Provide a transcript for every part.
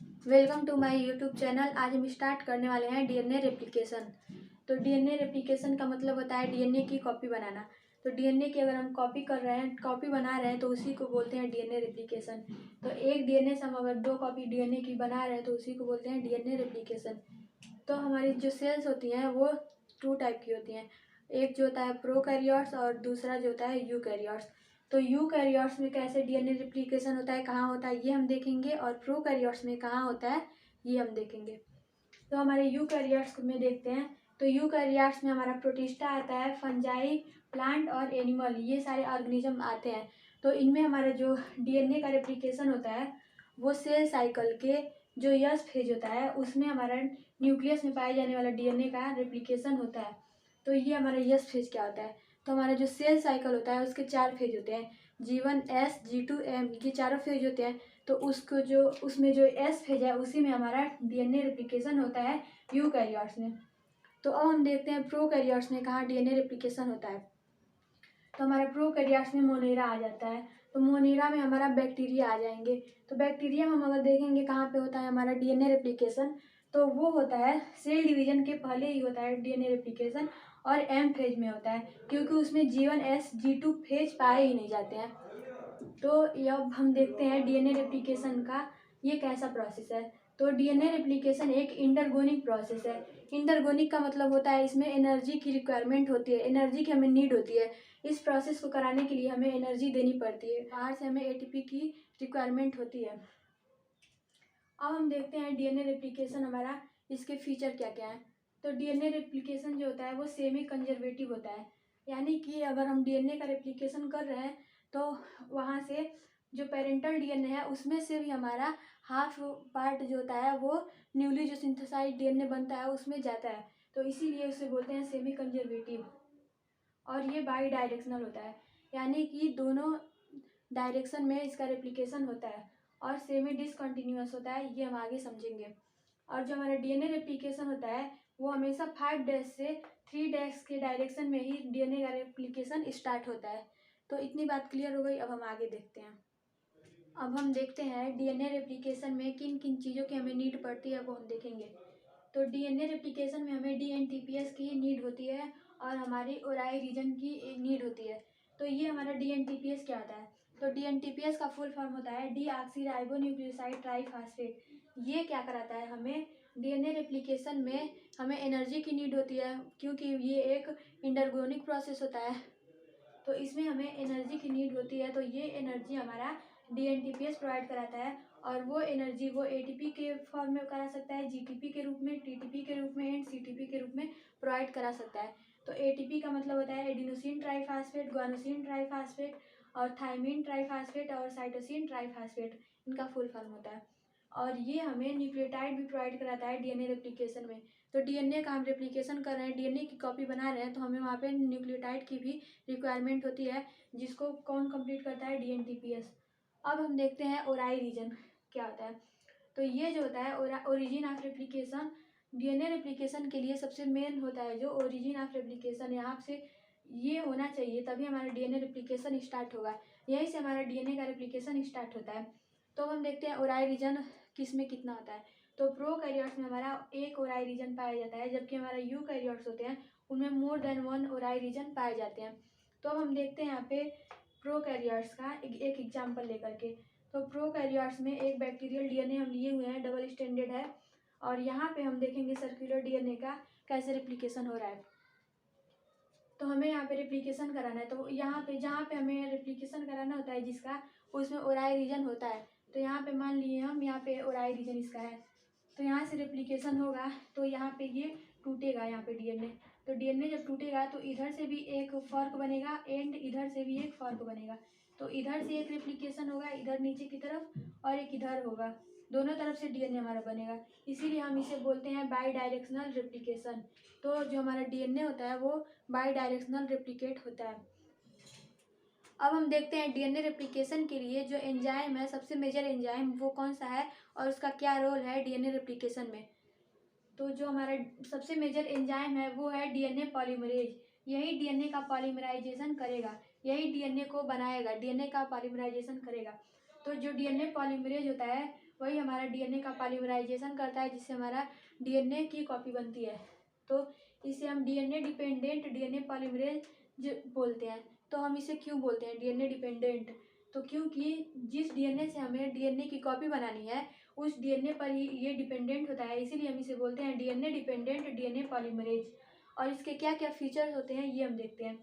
Welcome to my YouTube channel. आज हम start करने वाले हैं डीएनए रेप्लिकेशन। तो डीएनए रेप्लिकेशन का मतलब होता है डीएनए की कॉपी बनाना। तो डीएनए की अगर हम कॉपी कर रहे हैं, कॉपी बना रहे हैं, तो उसी को बोलते हैं डीएनए रेप्लिकेशन। तो एक डीएनए से हम अगर 2 कॉपी डीएनए की बना रहे हैं तो उसी को बोलते हैं डीएनए रेप्लिकेशन। तो हमारी जो सेल्स होती हैं वो 2 टाइप की होती हैं। एक जो होता है प्रोकैरियोट्स और दूसरा जो होता है यूकैरियोट्स। तो यूकैरियोट्स में कैसे डीएनए रेप्लिकेशन होता है, कहाँ होता है, ये हम देखेंगे, और प्रोकैरियोट्स में कहाँ होता है ये हम देखेंगे। तो हमारे यूकैरियोट्स में देखते हैं। तो यूकैरियोट्स में हमारा प्रोटिस्टा आता है, फंजाई, प्लांट और एनिमल, ये सारे ऑर्गेनिज्म आते हैं। तो इनमें हमारा जो डीएनए का रेप्लिकेशन होता है वो सेल साइकिल के जो यस फेज होता है उसमें हमारा न्यूक्लियस में पाए जाने वाला डीएनए का रेप्लिकेशन होता है। तो ये हमारा यस फेज क्या होता है। तो हमारा जो सेल साइकिल होता है उसके 4 फेज होते हैं, G1, S, G2, M, ये चारों फेज होते हैं। तो उसको जो उसमें जो एस फेज है उसी में हमारा डीएनए रेप्लिकेशन होता है यूकैरियोट्स में। तो अब हम देखते हैं प्रोकैरियोट्स में कहाँ डीएनए रेप्लिकेशन होता है। तो हमारे प्रोकैरियोट्स में मोनेरा आ जाता है। तो मोनेरा में हमारा बैक्टीरिया आ जाएंगे। तो बैक्टीरिया में हम अगर देखेंगे कहाँ पे होता है हमारा डीएनए रेप्लिकेशन, तो वो होता है सेल डिवीजन के पहले ही होता है डीएनए रेप्लिकेशन, और एम फेज में होता है, क्योंकि उसमें G1, S, G2 फेज पाए ही नहीं जाते हैं। तो अब हम देखते हैं डीएनए रेप्लिकेशन का ये कैसा प्रोसेस है। तो डीएनए रेप्लिकेशन एक इंटरगोनिक प्रोसेस है। इंटरगोनिक का मतलब होता है इसमें एनर्जी की रिक्वायरमेंट होती है, एनर्जी की हमें नीड होती है। इस प्रोसेस को कराने के लिए हमें एनर्जी देनी पड़ती है, बाहर से हमें एटीपी की रिक्वायरमेंट होती है। अब हम देखते हैं डीएनए रेप्लिकेशन हमारा इसके फीचर क्या क्या है। तो डीएनए रेप्लिकेशन जो होता है वो सेमी कंजर्वेटिव होता है, यानी कि अगर हम डीएनए का रेप्लिकेशन कर रहे हैं तो वहाँ से जो पेरेंटल डीएनए है उसमें से भी हमारा हाफ पार्ट जो होता है वो न्यूली जो सिंथेसाइज डीएनए बनता है उसमें जाता है। तो इसीलिए उसे बोलते हैं सेमी कंजर्वेटिव। और ये बाई डायरेक्शनल होता है, यानी कि दोनों डायरेक्शन में इसका रेप्लिकेशन होता है, और सेमी डिसकंटिन्यूअस होता है, ये हम आगे समझेंगे। और जो हमारा डीएनए रेप्लिकेशन होता है वो हमेशा 5 डैश से 3 डैश के डायरेक्शन में ही डीएनए का रेप्लिकेशन स्टार्ट होता है। तो इतनी बात क्लियर हो गई। अब हम आगे देखते हैं। अब हम देखते हैं डीएनए रेप्लिकेशन में किन किन चीज़ों की हमें नीड पड़ती है वो हम देखेंगे। तो डीएनए रेप्लिकेशन में हमें डीएनटीपीएस की नीड होती है और हमारी ओराई रीजन की नीड होती है। तो ये हमारा डीएनटीपीएस क्या होता है। तो डीएनटीपीएस का फुल फॉर्म होता है डीऑक्सीराइबोन्यूक्लियोसाइड ट्राइफॉस्फेट। ये क्या कराता है हमें डीएनए रेप्लिकेशन में हमें एनर्जी की नीड होती है, क्योंकि ये एक इंटरगोनिक प्रोसेस होता है। तो इसमें हमें एनर्जी की नीड होती है। तो ये एनर्जी हमारा डीएनटीपीएस प्रोवाइड कराता है, और वो एनर्जी वो एटीपी के फॉर्म में करा सकता है, जीटीपी के रूप में, टीटीपी के रूप में एंड सीटीपी के रूप में प्रोवाइड करा सकता है। तो एटीपी का मतलब होता है एडिनोसिन ट्राइफॉस्फेट, गुआनोसिन ट्राइफॉस्फेट, और थाइमिन ट्राइफॉस्फेट, और साइटोसिन ट्राइफॉस्फेट, इनका फुल फॉर्म होता है। और ये हमें न्यूक्लियोटाइड भी प्रोवाइड कराता है डीएनए रेप्लिकेशन में। तो डीएनए का हम रेप्लिकेशन कर रहे हैं, डीएनए की कॉपी बना रहे हैं, तो हमें वहाँ पे न्यूक्लियोटाइड की भी रिक्वायरमेंट होती है, जिसको कौन कंप्लीट करता है, डीएनटीपीएस। अब हम देखते हैं ओराई रीजन क्या होता है। तो ये जो होता है origin of replication, DNA replication के लिए सबसे मेन होता है जो ओरिजिन ऑफ रेप्लिकेशन, यहाँ से ये होना चाहिए तभी हमारा डीएनए रेप्लिकेशन स्टार्ट होगा, यहीं से हमारा डीएनए का रेप्लिकेशन स्टार्ट होता है। तो हम देखते हैं ओराई रीजन किस में कितना होता है। तो प्रोकैरियोट्स में हमारा एक ओराई रीजन पाया जाता है, जबकि हमारा यूकैरियोट्स होते हैं उनमें मोर देन 1 ओराई रीजन पाए जाते हैं। तो अब हम देखते हैं यहाँ पे प्रोकैरियोट्स का एक एग्जाम्पल लेकर के। तो प्रोकैरियोट्स में एक बैक्टीरियल डीएनए हम लिए हुए हैं, डबल स्टैंडर्ड है, और यहाँ पे हम देखेंगे सर्कुलर डीएनए का कैसे रेप्लिकेशन हो रहा है। तो हमें यहाँ पे रेप्लिकेशन कराना है, तो यहाँ पे जहाँ पे हमें रेप्लिकेशन कराना होता है जिसका, उसमें ओराई रीजन होता है। तो यहाँ पे मान लिए हम यहाँ पे ओराई रीजन इसका है, तो यहाँ से रेप्लिकेशन होगा तो यहाँ पे ये टूटेगा, यहाँ पे डीएनए। तो डीएनए जब टूटेगा तो इधर से भी एक फॉर्क बनेगा एंड इधर से भी एक फॉर्क बनेगा। तो इधर से एक रेप्लिकेशन होगा इधर नीचे की तरफ, और एक इधर होगा, दोनों तरफ से डीएनए हमारा बनेगा, इसीलिए हम इसे बोलते हैं बाई डायरेक्शनल रेप्लिकेशन। तो जो हमारा डीएनए होता है वो बाई डायरेक्शनल रेप्लिकेट होता है। अब हम देखते हैं डीएनए रेप्लिकेशन के लिए जो एंजाइम है, सबसे मेजर एंजाइम वो कौन सा है और उसका क्या रोल है डीएनए रेप्लिकेशन में। तो जो हमारा सबसे मेजर एंजाइम है वो है डीएनए पॉलीमरेज। यही डीएनए का पॉलीमराइजेशन करेगा, यही डीएनए को बनाएगा, डीएनए का पॉलीमराइजेशन करेगा। तो जो डीएनए पॉलीमरेज होता है वही हमारा डीएनए का पॉलीमराइजेशन करता है, जिससे हमारा डीएनए की कॉपी बनती है। तो इसे हम डीएनए डिपेंडेंट डीएनए पॉलीमरेज बोलते हैं। तो हम इसे क्यों बोलते हैं डीएनए डिपेंडेंट? तो क्योंकि जिस डीएनए से हमें डीएनए की कॉपी बनानी है उस डीएनए पर ही ये डिपेंडेंट होता है, इसीलिए हम इसे बोलते हैं डीएनए डिपेंडेंट डीएनए पॉलीमरेज। और इसके क्या क्या फीचर्स होते हैं ये हम देखते हैं।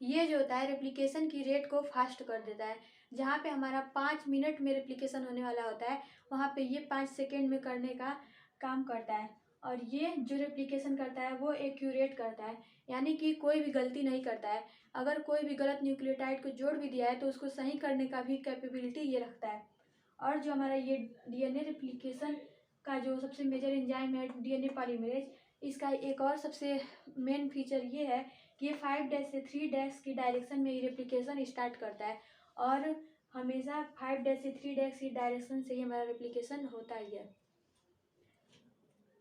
ये जो होता है रेप्लिकेशन की रेट को फास्ट कर देता है। जहाँ पे हमारा 5 मिनट में रेप्लिकेशन होने वाला होता है वहाँ पे ये 5 सेकेंड में करने का काम करता है। और ये जो रेप्लिकेशन करता है वो एक्यूरेट करता है, यानी कि कोई भी गलती नहीं करता है। अगर कोई भी गलत न्यूक्लियोटाइड को जोड़ भी दिया है तो उसको सही करने का भी कैपेबिलिटी ये रखता है। और जो हमारा ये डीएनए रेप्लिकेशन का जो सबसे मेजर एंजाइम है डीएनए पॉलीमरेज, इसका एक और सबसे मेन फीचर ये है कि ये 5' से 3' की डायरेक्शन में रेप्लिकेशन स्टार्ट करता है। और हमेशा 5' से 3' की डायरेक्शन से ही हमारा रेप्लिकेशन होता ही है।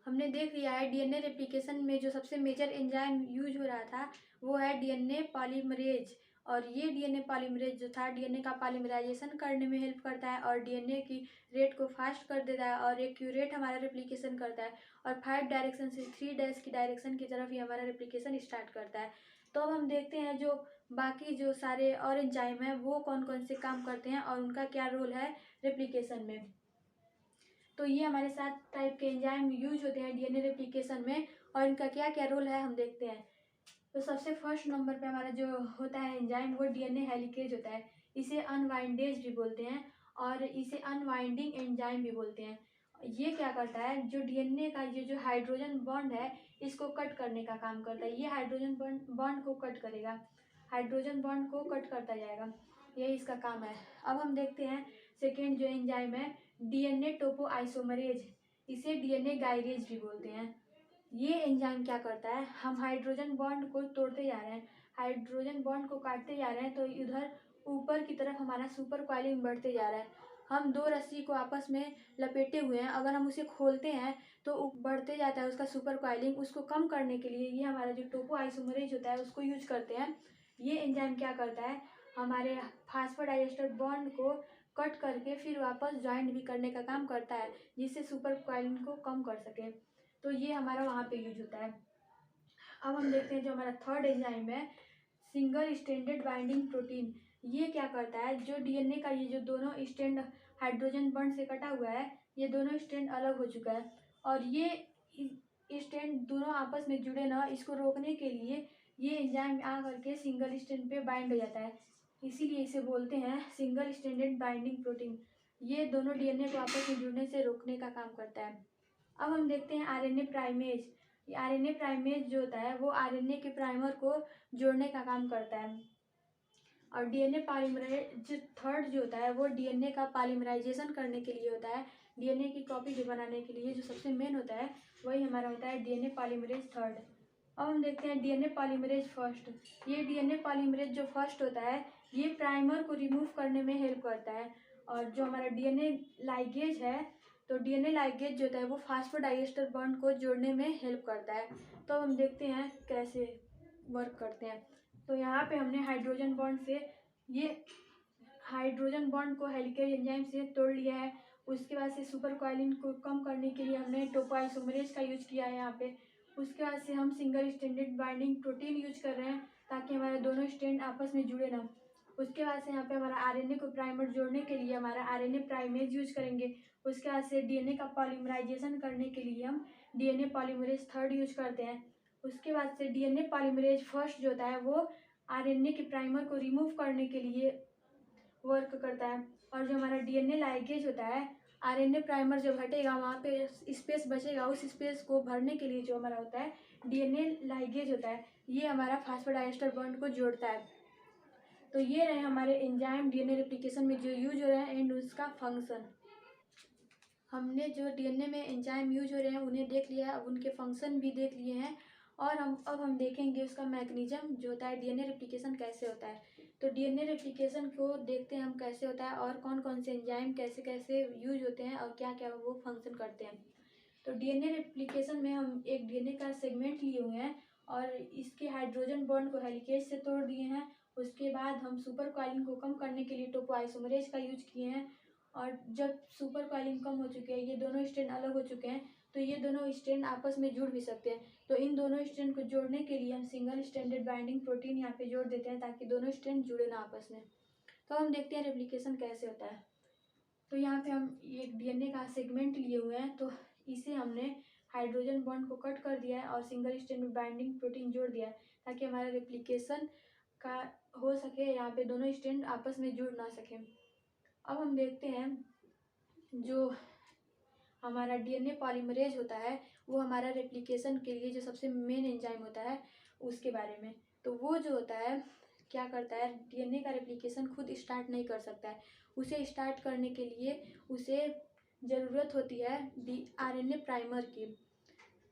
हमने देख लिया है डीएनए रेप्लिकेशन में जो सबसे मेजर एंजाइम यूज हो रहा था वो है डीएनए पॉलीमरेज। और ये डीएनए पॉलीमरेज जो था डीएनए का पॉलीमराइजेशन करने में हेल्प करता है और डीएनए की रेट को फास्ट कर देता है और एक्यूरेट हमारा रेप्लिकेशन करता है। और 5 डायरेक्शन से 3' की डायरेक्शन की तरफ ही हमारा रेप्लिकेशन स्टार्ट करता है। तो अब हम देखते हैं जो बाकी जो सारे और एंजाइम हैं वो कौन कौन से काम करते हैं और उनका क्या रोल है रेप्लिकेशन में। तो ये हमारे 7 टाइप के एंजाइम यूज होते हैं डीएनए रेप्लिकेशन में और इनका क्या क्या रोल है हम देखते हैं। तो सबसे फर्स्ट नंबर पे हमारा जो होता है एंजाइम वो डीएनए हेलिकेज होता है। इसे अनवाइंडेज भी बोलते हैं और इसे अनवाइंडिंग एंजाइम भी बोलते हैं। ये क्या करता है, जो डीएनए का ये जो हाइड्रोजन बॉन्ड है इसको कट करने का काम करता है। ये हाइड्रोजन बॉन्ड को कट करेगा, हाइड्रोजन बॉन्ड को कट करता जाएगा, यही इसका काम है। अब हम देखते हैं सेकेंड जो एंजाइम है डीएनए टोपो आइसोमरेज, इसे डीएनए गाइरेज भी बोलते हैं। ये एंजाइम क्या करता है, हम हाइड्रोजन बॉन्ड को तोड़ते जा रहे हैं, हाइड्रोजन बॉन्ड को काटते जा रहे हैं तो इधर ऊपर की तरफ हमारा सुपर कॉइलिंग बढ़ते जा रहा है। हम दो रस्सी को आपस में लपेटे हुए हैं, अगर हम उसे खोलते हैं तो बढ़ते जाता है उसका सुपर कॉइलिंग। उसको कम करने के लिए ये हमारा जो टोपो आइसोमरेज होता है उसको यूज करते हैं। ये एंजाइम क्या करता है, हमारे फास्फोडाइएस्टर बॉन्ड को कट करके फिर वापस ज्वाइंट भी करने का काम करता है, जिससे सुपर कॉइलिंग को कम कर सके। तो ये हमारा वहाँ पे यूज होता है। अब हम देखते हैं जो हमारा थर्ड एंजाइम है सिंगल स्ट्रैंडेड बाइंडिंग प्रोटीन। ये क्या करता है, जो डीएनए का ये जो दोनों स्ट्रैंड हाइड्रोजन बॉन्ड से कटा हुआ है ये दोनों स्ट्रैंड अलग हो चुका है और ये स्ट्रैंड दोनों आपस में जुड़े ना, इसको रोकने के लिए ये एंजाइम आ करके सिंगल स्ट्रैंड पे बाइंड हो जाता है, इसीलिए इसे बोलते हैं सिंगल स्ट्रैंडेड बाइंडिंग प्रोटीन। ये दोनों डीएनए को आपस में जुड़ने से रोकने का काम करता है। अब हम देखते हैं आरएनए प्राइमेज। आरएनए प्राइमेज जो होता है वो आरएनए के प्राइमर को जोड़ने का काम करता है। और डीएनए पॉलीमराइज थर्ड जो होता है वो डीएनए का पॉलीमराइजेशन करने के लिए होता है, डीएनए की कॉपी जो बनाने के लिए जो सबसे मेन होता है वही हमारा होता है डीएनए पॉलीमरेज थर्ड। अब हम देखते हैं डीएनए पॉलीमरेज फर्स्ट। ये डीएनए पॉलीमरेज जो फर्स्ट होता है ये प्राइमर को रिमूव करने में हेल्प करता है। और जो हमारा डीएनए लाइगेज है, तो डीएनए लाइगेज जो होता है वो फास्फोडाइएस्टर बॉन्ड को जोड़ने में हेल्प करता है। तो हम देखते हैं कैसे वर्क करते हैं। तो यहाँ पे हमने हाइड्रोजन बॉन्ड से ये हाइड्रोजन बॉन्ड को हेलिकेज एंजाइम से तोड़ लिया है। उसके बाद से सुपर कॉइलिंग को कम करने के लिए हमने टोपोआइसोमरेज का यूज किया है यहाँ पे। उसके बाद से हम single stranded binding protein use कर रहे हैं ताकि हमारे दोनों स्ट्रैंड आपस में जुड़े ना। उसके बाद से यहाँ पे हमारा आरएनए को प्राइमर जोड़ने के लिए हमारा आरएनए प्राइमेज यूज करेंगे। उसके बाद से डीएनए का पॉलीमराइजेशन करने के लिए हम डीएनए पॉलीमरेज थर्ड यूज करते हैं। उसके बाद से डीएनए पॉलीमरेज फर्स्ट जो होता है वो आरएनए के प्राइमर को रिमूव करने के लिए वर्क करता है। और जो हमारा डीएनए लाइगेज होता है, आरएनए प्राइमर जब हटेगा वहाँ पे स्पेस बचेगा, उस स्पेस को भरने के लिए जो हमारा होता है डीएनए लाइगेज होता है, ये हमारा फास्फोडाइएस्टर बॉन्ड को जोड़ता है। तो ये रहे हमारे एंजाइम डीएनए रेप्लिकेशन में जो यूज हो रहे हैं एंड उसका फंक्शन। हमने जो डीएनए में एंजाइम यूज हो रहे हैं उन्हें देख लिया, अब उनके फंक्शन भी देख लिए हैं और अब हम देखेंगे उसका मैकेनिज्म जो होता है डीएनए रेप्लिकेशन कैसे होता है। तो डीएनए रेप्लिकेशन को देखते हैं हम कैसे होता है और कौन कौन से एंजाइम कैसे कैसे यूज होते हैं और क्या क्या वो फंक्शन करते हैं। तो डीएनए रेप्लिकेशन में हम एक डीएनए का सेगमेंट लिए हुए हैं और इसके हाइड्रोजन बॉन्ड को हेलिकेज से तोड़ दिए हैं। उसके बाद हम सुपर कॉइलिंग को कम करने के लिए टोपोआइसोमरेज का यूज किए हैं। और जब सुपर कॉइलिंग कम हो चुकी है, ये दोनों स्ट्रैंड अलग हो चुके हैं, तो ये दोनों स्ट्रैंड आपस में जुड़ भी सकते हैं। तो इन दोनों स्ट्रैंड को जोड़ने के लिए हम सिंगल स्ट्रैंडेड बाइंडिंग प्रोटीन यहाँ पे जोड़ देते हैं ताकि दोनों स्ट्रैंड जुड़े ना आपस में। तो हम देखते हैं रेप्लिकेशन कैसे होता है। तो यहाँ पे हम एक डीएनए का सेगमेंट लिए हुए हैं, तो इसे हमने हाइड्रोजन बॉन्ड को कट कर दिया है और सिंगल स्ट्रैंड बाइंडिंग प्रोटीन जोड़ दिया है ताकि हमारा रेप्लिकेशन का हो सके, यहाँ पे दोनों स्ट्रैंड आपस में जुड़ ना सके। अब हम देखते हैं जो हमारा डीएनए पॉलीमरेज होता है वो हमारा रेप्लिकेशन के लिए जो सबसे मेन एंजाइम होता है उसके बारे में। तो वो जो होता है क्या करता है, डीएनए का रेप्लिकेशन खुद स्टार्ट नहीं कर सकता है। उसे स्टार्ट करने के लिए उसे ज़रूरत होती है आरएनए प्राइमर की।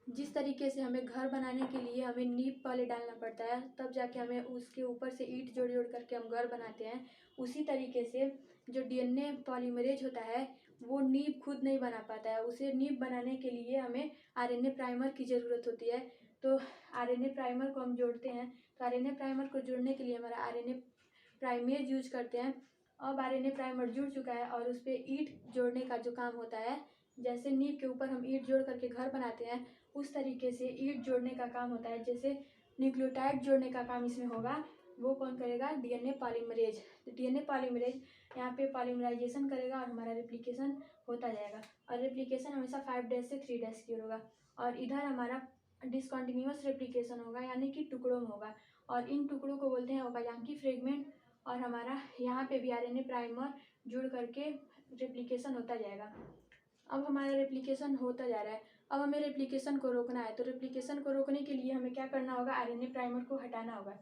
जिस तरीके से हमें घर बनाने के लिए हमें नींव पहले डालना पड़ता है, तब जाके हमें उसके ऊपर से ईंट जोड़ जोड़ करके हम घर बनाते हैं, उसी तरीके से जो डीएनए पॉलीमरेज होता है वो नींव खुद नहीं बना पाता है। उसे नींव बनाने के लिए हमें आरएनए प्राइमर की ज़रूरत होती है। तो आरएनए प्राइमर को हम जोड़ते हैं। तो आरएनए प्राइमर को जोड़ने के लिए हमारा आरएनए प्राइमेज यूज करते हैं। अब आरएनए प्राइमर जुड़ चुका है और उस पर ईंट जोड़ने का जो काम होता है, जैसे नींव के ऊपर हम ईंट जोड़ करके घर बनाते हैं, उस तरीके से ईंट जोड़ने का काम होता है। जैसे न्यूक्लियोटाइड जोड़ने का काम इसमें होगा, वो कौन करेगा, डीएनए पॉलीमरेज। तो डीएनए पॉलीमरेज यहाँ पे पॉलीमराइजेशन करेगा और हमारा रेप्लिकेशन होता जाएगा। और रेप्लिकेशन हमेशा 5' से 3' की होगा। और इधर हमारा डिसकंटिन्यूअस रेप्लिकेशन होगा, यानी कि टुकड़ों में होगा। और इन टुकड़ों को बोलते हैं ओकाजाकी फ्रेगमेंट। और हमारा यहाँ पे भी आरएनए प्राइमर जुड़ करके रेप्लिकेशन होता जाएगा। अब हमारा रेप्लिकेशन होता जा रहा है। अब हमें रेप्लिकेशन को रोकना है। तो रेप्लिकेशन को रोकने के लिए हमें क्या करना होगा, आरएनए प्राइमर को हटाना होगा।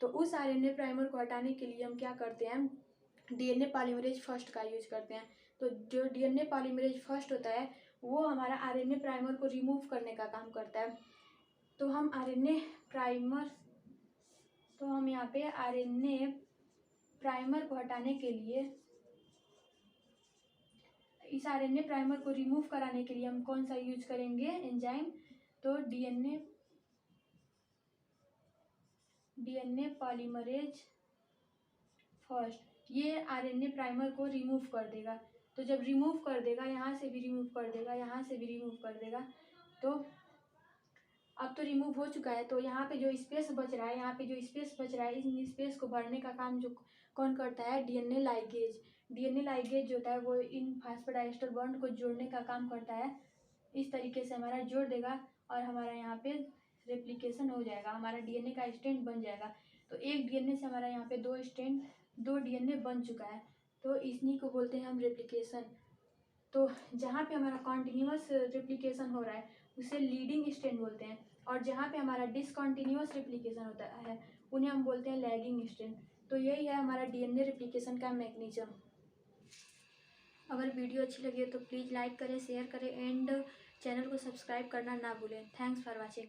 तो उस आरएनए प्राइमर को हटाने के लिए हम क्या करते हैं, डीएनए पॉलीमरेज फर्स्ट का यूज करते हैं। तो जो डीएनए पॉलीमरेज फर्स्ट होता है वो हमारा आरएनए प्राइमर को रिमूव करने का काम करता है। तो हम आरएनए प्राइमर तो हम यहाँ पे आरएनए प्राइमर को हटाने के लिए, इस आरएनए प्राइमर को रिमूव कराने के लिए हम कौन सा यूज करेंगे एंजाइम, तो डीएनए पॉलीमरेज फर्स्ट। ये आरएनए प्राइमर को रिमूव कर देगा। तो जब रिमूव कर देगा, यहाँ से भी रिमूव कर देगा, यहाँ से भी रिमूव कर देगा, तो अब तो रिमूव हो चुका है। तो यहाँ पे जो स्पेस बच रहा है, यहाँ पे जो स्पेस बच रहा है, इस स्पेस को भरने का काम जो कौन करता है, डीएनए लाइगेज। डीएनए लाइगेज जो होता है वो इन फास्फोडाइस्टर बॉन्ड को जोड़ने का काम करता है। इस तरीके से हमारा जोड़ देगा और हमारा यहाँ पे रेप्लिकेशन हो जाएगा, हमारा डीएनए का स्ट्रैंड बन जाएगा। तो एक डीएनए से हमारा यहाँ पे दो डीएनए बन चुका है। तो इन्हीं को बोलते हैं हम रेप्लिकेशन। तो जहाँ पे हमारा कॉन्टिन्यूअस रेप्लिकेशन हो रहा है उसे लीडिंग स्ट्रैंड बोलते हैं, और जहाँ पे हमारा डिसकंटिन्यूअस रेप्लिकेशन होता है उन्हें हम बोलते हैं लैगिंग स्ट्रैंड। तो यही है हमारा डीएनए रेप्लिकेशन का मैकेनिज्म। अगर वीडियो अच्छी लगी तो प्लीज़ लाइक करें, शेयर करें एंड चैनल को सब्सक्राइब करना ना भूलें। Thanks for watching.